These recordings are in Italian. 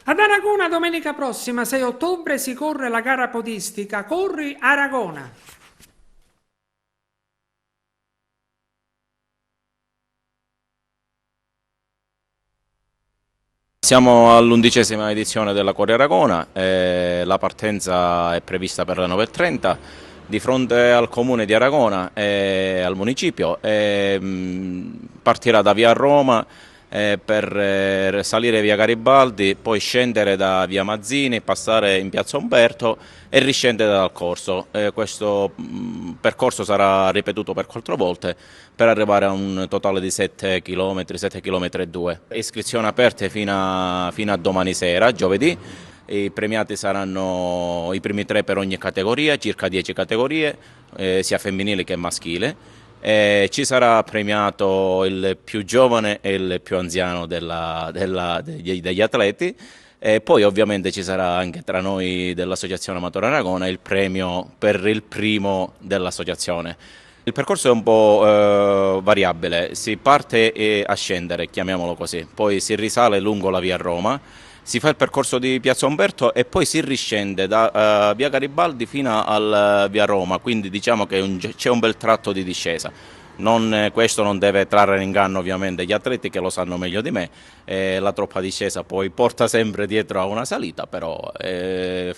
Ad Aragona domenica prossima, 6 ottobre, si corre la gara podistica Corri Aragona. Siamo all'11ª edizione della Corri Aragona, la partenza è prevista per le 9:30 di fronte al comune di Aragona e al municipio. Partirà da via Roma per salire via Garibaldi, poi scendere da via Mazzini, passare in piazza Umberto e riscendere dal corso. Questo percorso sarà ripetuto per 4 volte per arrivare a un totale di 7 km, 7 km e 2. Iscrizioni aperte fino a domani sera, giovedì. I premiati saranno i primi 3 per ogni categoria, circa 10 categorie, sia femminili che maschile. Ci sarà premiato il più giovane e il più anziano degli atleti. E poi ovviamente ci sarà anche tra noi dell'Associazione Amatore Aragona il premio per il primo dell'associazione. Il percorso è un po' variabile, si parte a scendere, chiamiamolo così, poi si risale lungo la via Roma, si fa il percorso di Piazza Umberto e poi si riscende da via Garibaldi fino al via Roma, quindi diciamo che c'è un bel tratto di discesa. Questo non deve trarre in inganno ovviamente gli atleti che lo sanno meglio di me, la troppa discesa poi porta sempre dietro a una salita, però è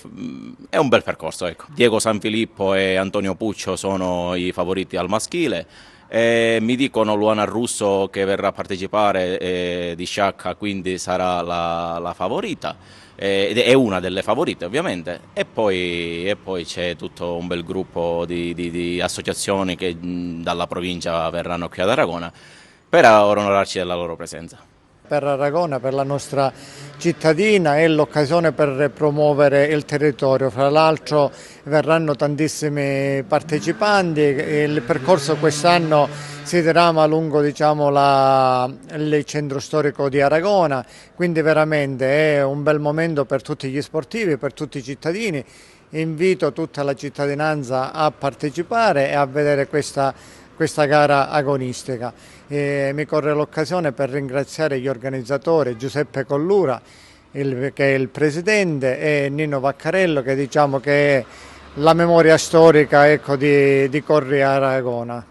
un bel percorso. Ecco. Diego Sanfilippo e Antonio Puccio sono i favoriti al maschile. Mi dicono Luana Russo che verrà a partecipare di Sciacca, quindi sarà la favorita, ed è una delle favorite ovviamente, e poi c'è tutto un bel gruppo di associazioni che dalla provincia verranno qui ad Aragona per onorarci della loro presenza. Per Aragona, per la nostra cittadina, è l'occasione per promuovere il territorio. Fra l'altro verranno tantissimi partecipanti, il percorso quest'anno si dirama lungo diciamo, il centro storico di Aragona, quindi veramente è un bel momento per tutti gli sportivi, per tutti i cittadini. Invito tutta la cittadinanza a partecipare e a vedere questa gara agonistica. Mi corre l'occasione per ringraziare gli organizzatori, Giuseppe Collura, che è il presidente, e Nino Vaccarello, che diciamo che è la memoria storica ecco, di Corri Aragona.